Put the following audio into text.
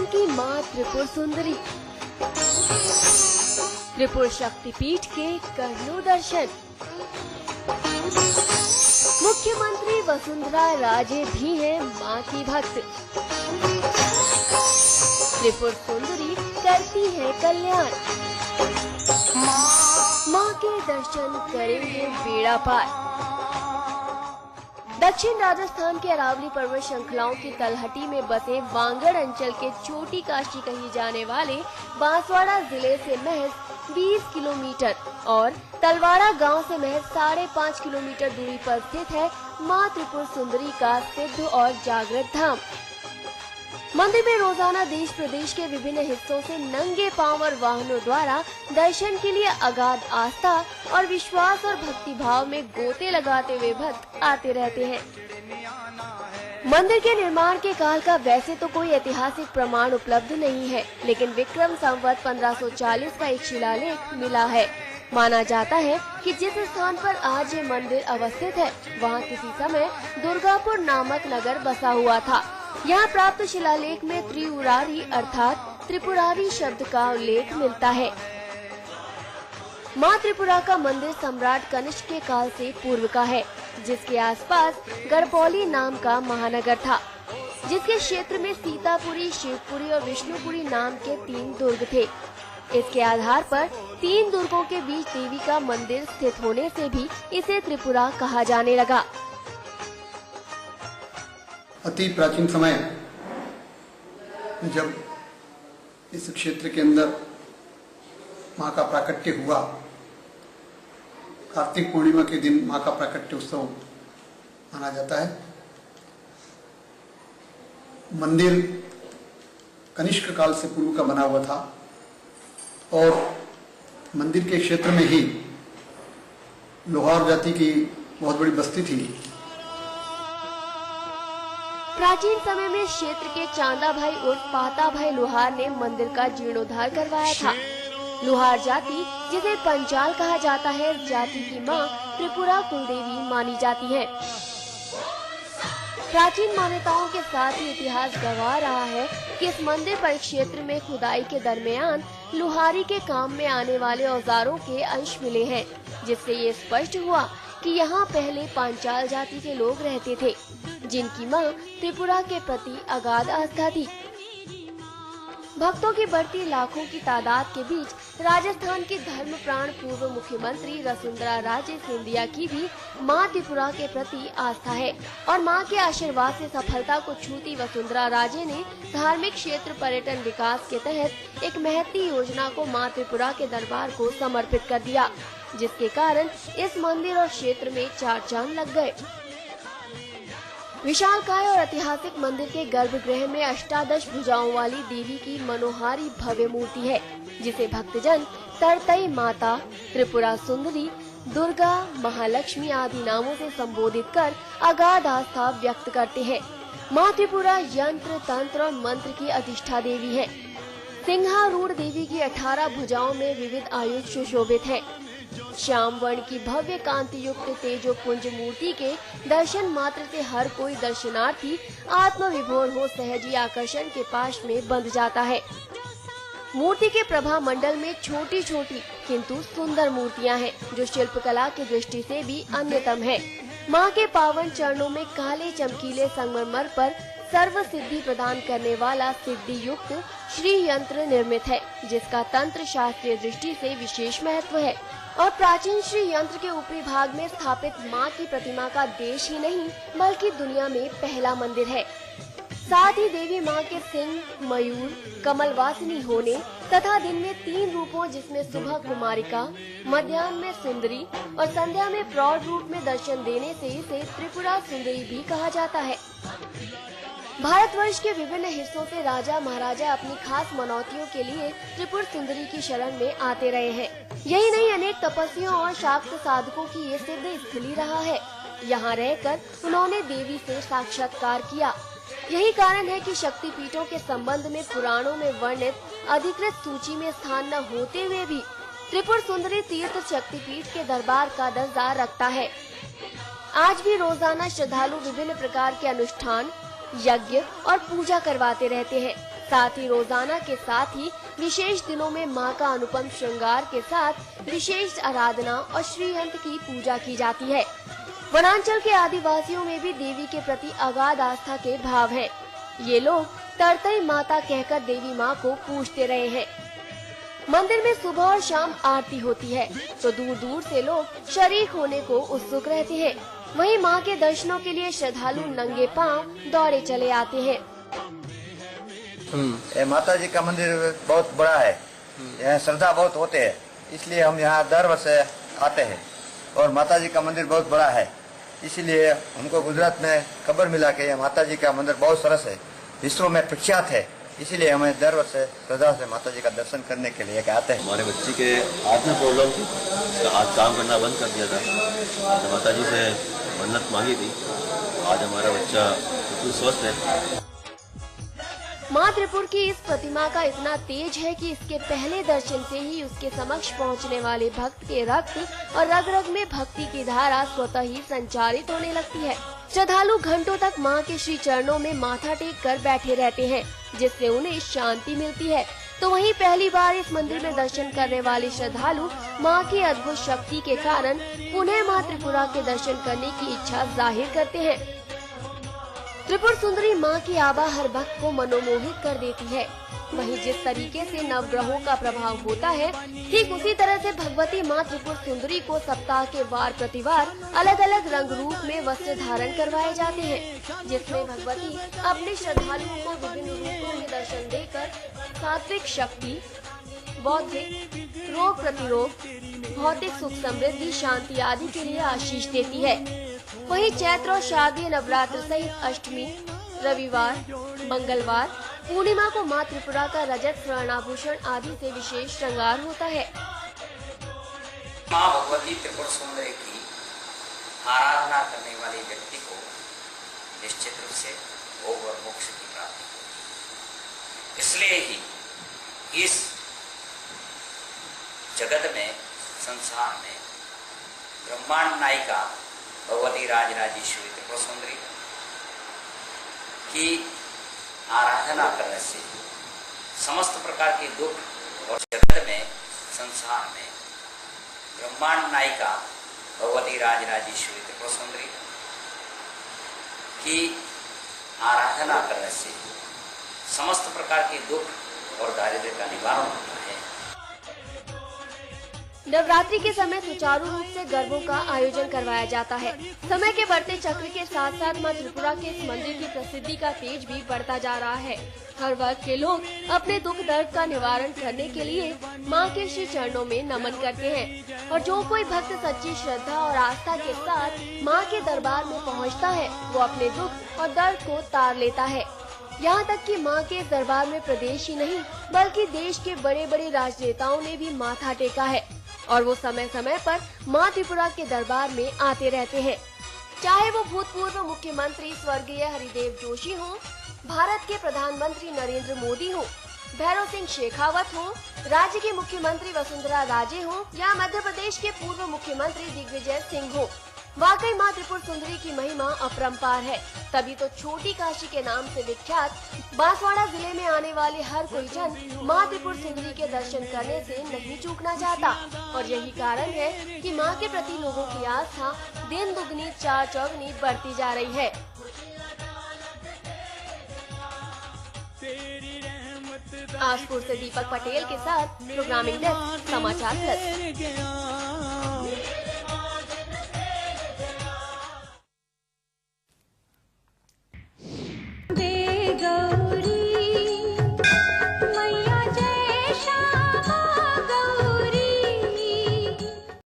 की मां त्रिपुर सुंदरी। त्रिपुर शक्तिपीठ के करलो दर्शन। मुख्यमंत्री वसुंधरा राजे भी हैं मां की भक्त। त्रिपुर सुंदरी करती है कल्याण। मां के दर्शन करेंगे बेड़ा पार। दक्षिण राजस्थान के अरावली पर्वत श्रृंखलाओं की तलहटी में बसे वांगड़ अंचल के छोटी काशी कही जाने वाले बांसवाड़ा जिले से महज 20 किलोमीटर और तलवाड़ा गांव से महज 5.5 किलोमीटर दूरी पर स्थित है मां त्रिपुर सुंदरी का सिद्ध और जागृत धाम। मंदिर में रोजाना देश प्रदेश के विभिन्न हिस्सों से नंगे पांव और वाहनों द्वारा दर्शन के लिए अगाध आस्था और विश्वास और भक्ति भाव में गोते लगाते हुए भक्त आते रहते हैं। मंदिर के निर्माण के काल का वैसे तो कोई ऐतिहासिक प्रमाण उपलब्ध नहीं है, लेकिन विक्रम संवत 1540 का एक शिलालेख मिला है। माना जाता है कि जिस स्थान पर आज ये मंदिर अवस्थित है, वहाँ किसी समय दुर्गापुर नामक नगर बसा हुआ था। यहाँ प्राप्त शिलालेख में त्रिपुरारी अर्थात त्रिपुरारी शब्द का उल्लेख मिलता है। मां त्रिपुरा का मंदिर सम्राट कनिष्क के काल से पूर्व का है, जिसके आसपास गढ़पौली नाम का महानगर था, जिसके क्षेत्र में सीतापुरी, शिवपुरी और विष्णुपुरी नाम के 3 दुर्ग थे। इसके आधार पर 3 दुर्गों के बीच देवी का मंदिर स्थित होने से भी इसे त्रिपुरा कहा जाने लगा। अति प्राचीन समय जब इस क्षेत्र के अंदर मां का प्राकट्य हुआ, कार्तिक पूर्णिमा के दिन मां का प्राकट्य उत्सव माना जाता है। मंदिर कनिष्क काल से पूर्व का बना हुआ था और मंदिर के क्षेत्र में ही लोहार जाति की बहुत बड़ी बस्ती थी। प्राचीन समय में क्षेत्र के चांदा भाई उर्फ पाता भाई लोहार ने मंदिर का जीर्णोद्धार करवाया था। लोहार जाति, जिसे पंचाल कहा जाता है, जाति की मां त्रिपुरा कुलदेवी मानी जाती है। प्राचीन मान्यताओं के साथ ही इतिहास गवाह रहा है कि इस मंदिर परिक्षेत्र में खुदाई के दरमियान लोहारी के काम में आने वाले औजारों के अंश मिले हैं, जिससे ये स्पष्ट हुआ कि यहाँ पहले पांचाल जाति के लोग रहते थे, जिनकी मां त्रिपुरा के प्रति अगाध आस्था थी। भक्तों की बढ़ती लाखों की तादाद के बीच राजस्थान की धर्म प्राण पूर्व मुख्यमंत्री वसुंधरा राजे सिंधिया की भी मां त्रिपुरा के प्रति आस्था है और मां के आशीर्वाद से सफलता को छूती वसुंधरा राजे ने धार्मिक क्षेत्र पर्यटन विकास के तहत एक महती योजना को मां त्रिपुरा के दरबार को समर्पित कर दिया, जिसके कारण इस मंदिर और क्षेत्र में 4 चांद लग गए। विशालकाय और ऐतिहासिक मंदिर के गर्भगृह में 18 भुजाओं वाली देवी की मनोहारी भव्य मूर्ति है, जिसे भक्तजन तरतई माता, त्रिपुरा सुंदरी, दुर्गा, महालक्ष्मी आदि नामों से संबोधित कर अगाध आस्था व्यक्त करते हैं। मां त्रिपुरा यंत्र, तंत्र और मंत्र की अधिष्ठा देवी है। सिंहारूढ़ देवी की 18 भुजाओं में विविध आयुध सुशोभित है। श्याम वर्ण की भव्य कांति युक्त तेजो पुंज मूर्ति के दर्शन मात्र से हर कोई दर्शनार्थी आत्मविभोर हो सहज ही आकर्षण के पाश में बंध जाता है। मूर्ति के प्रभा मंडल में छोटी छोटी किंतु सुंदर मूर्तियां हैं, जो शिल्पकला की दृष्टि से भी अन्यतम है। मां के पावन चरणों में काले चमकीले संगमरमर पर सर्व सिद्धि प्रदान करने वाला सिद्धि युक्त श्री यंत्र निर्मित है, जिसका तंत्र शास्त्रीय दृष्टि से विशेष महत्व है और प्राचीन श्री यंत्र के ऊपरी भाग में स्थापित मां की प्रतिमा का देश ही नहीं बल्कि दुनिया में पहला मंदिर है। साथ ही देवी मां के सिंह, मयूर, कमलवासिनी होने तथा दिन में 3 रूपों जिसमें सुबह कुमारिका, मध्याह्न में सुंदरी और संध्या में प्रौढ़ रूप में दर्शन देने से इसे त्रिपुरा सुंदरी भी कहा जाता है। भारतवर्ष के विभिन्न हिस्सों से राजा महाराजा अपनी खास मनौतियों के लिए त्रिपुर सुंदरी की शरण में आते रहे हैं। यही नहीं, अनेक तपस्वियों और शाक्त साधकों की ये सिद्ध स्थली रहा है। यहाँ रहकर उन्होंने देवी से साक्षात्कार किया। यही कारण है कि शक्तिपीठों के संबंध में पुराणों में वर्णित अधिकृत सूची में स्थान न होते हुए भी त्रिपुर सुंदरी तीर्थ शक्तिपीठ के दरबार का दर्जा रखता है। आज भी रोजाना श्रद्धालु विभिन्न प्रकार के अनुष्ठान, यज्ञ और पूजा करवाते रहते हैं। साथ ही रोजाना के साथ ही विशेष दिनों में मां का अनुपम श्रृंगार के साथ विशेष आराधना और श्रीयंत्र की पूजा की जाती है। वनांचल के आदिवासियों में भी देवी के प्रति अगाध आस्था के भाव है। ये लोग तरतई माता कहकर देवी माँ को पूजते रहे हैं। मंदिर में सुबह और शाम आरती होती है तो दूर दूर से लोग शरीक होने को उत्सुक रहते हैं। वहीं मां के दर्शनों के लिए श्रद्धालु नंगे पांव दौड़े चले आते हैं। माता जी का मंदिर बहुत बड़ा है, यहाँ श्रद्धा बहुत होते हैं, इसलिए हम यहाँ दर वर्ष आते हैं। और माता जी का मंदिर बहुत बड़ा है, इसीलिए हमको गुजरात में खबर मिला कि माता जी का मंदिर बहुत सरस है, विश्व में प्रख्यात है, इसीलिए हमें दर वर्ष श्रद्धा से माता जी का दर्शन करने के लिए आते हैं। हमारे बच्ची के हाथ में प्रॉब्लम थी, उसका हाथ काम करना बंद कर दिया था। आज माता जी से मन्नत मांगी थी, आज हमारा बच्चा बिल्कुल स्वस्थ है। मां त्रिपुर की इस प्रतिमा का इतना तेज है कि इसके पहले दर्शन से ही उसके समक्ष पहुंचने वाले भक्त के रक्त और रग रग में भक्ति की धारा स्वतः ही संचारित होने लगती है। श्रद्धालु घंटों तक मां के श्री चरणों में माथा टेक कर बैठे रहते हैं, जिससे उन्हें शांति मिलती है। तो वहीं पहली बार इस मंदिर में दर्शन करने वाले श्रद्धालु मां की अद्भुत शक्ति के कारण पुनः मां त्रिपुरा के दर्शन करने की इच्छा जाहिर करते हैं। त्रिपुर सुंदरी मां की आभा हर भक्त को मनोमोहित कर देती है। वहीं जिस तरीके से नवग्रहों का प्रभाव होता है, ठीक उसी तरह से भगवती मां त्रिपुर सुंदरी को सप्ताह के वार प्रतिवार अलग अलग रंग रूप में वस्त्र धारण करवाए जाते हैं, जिसमें भगवती अपने श्रद्धालुओं को विभिन्न रूपों में दर्शन देकर सात्विक शक्ति, बौद्धिक, रोग प्रतिरोध, भौतिक सुख समृद्धि, शांति आदि के लिए आशीष देती है। वहीं चैत्र और शारदीय नवरात्र सहित अष्टमी, रविवार, मंगलवार, पूर्णिमा को मां त्रिपुरा का रजत स्वर्णाभूषण आदि से विशेष श्रृंगार होता है। मां भगवती त्रिपुर सुंदरी की आराधना करने वाले व्यक्ति को निश्चित रूप से भोग और मोक्ष की प्राप्ति होती। इसलिए ही इस जगत में, संसार में ब्रह्मांड नायिका भगवती राजराजेश्वरी त्रिपुर सुंदरी की आराधना करने से समस्त प्रकार के दुख, और जगत में, संसार में ब्रह्मांड नायिका भगवती राजराजेश्वरी त्रिपुर सुंदरी की आराधना करने से समस्त प्रकार के दुख और दारिद्र्य का निवारण होता है। नवरात्रि के समय सुचारू रूप से गरबों का आयोजन करवाया जाता है। समय के बढ़ते चक्र के साथ साथ मां त्रिपुरा के इस मंदिर की प्रसिद्धि का तेज भी बढ़ता जा रहा है। हर वर्ग के लोग अपने दुख दर्द का निवारण करने के लिए मां के श्री चरणों में नमन करते हैं, और जो कोई भक्त सच्ची श्रद्धा और आस्था के साथ मां के दरबार में पहुंचता है, वो अपने दुख और दर्द को तार लेता है। यहाँ तक कि मां के इस दरबार में प्रदेश ही नहीं बल्कि देश के बड़े बड़े राजनेताओं ने भी माथा टेका है, और वो समय समय पर मां त्रिपुरा के दरबार में आते रहते हैं। चाहे वो भूतपूर्व मुख्यमंत्री स्वर्गीय हरिदेव जोशी हो, भारत के प्रधानमंत्री नरेंद्र मोदी हो, भैरव सिंह शेखावत हो, राज्य के मुख्यमंत्री वसुंधरा राजे हो, या मध्य प्रदेश के पूर्व मुख्यमंत्री दिग्विजय सिंह हो। वाकई मां त्रिपुर सुंदरी की महिमा अपरंपार है। तभी तो छोटी काशी के नाम से विख्यात बांसवाड़ा जिले में आने वाले हर कोई जन मां त्रिपुर सुंदरी के दर्शन करने से नहीं चूकना चाहता, और यही कारण है कि मां के प्रति लोगों की आस्था दिन दुगनी चार चौगनी बढ़ती जा रही है। आजपुर से दीपक पटेल के साथ प्रोग्रामिंग डेस्क, समाचार प्लस।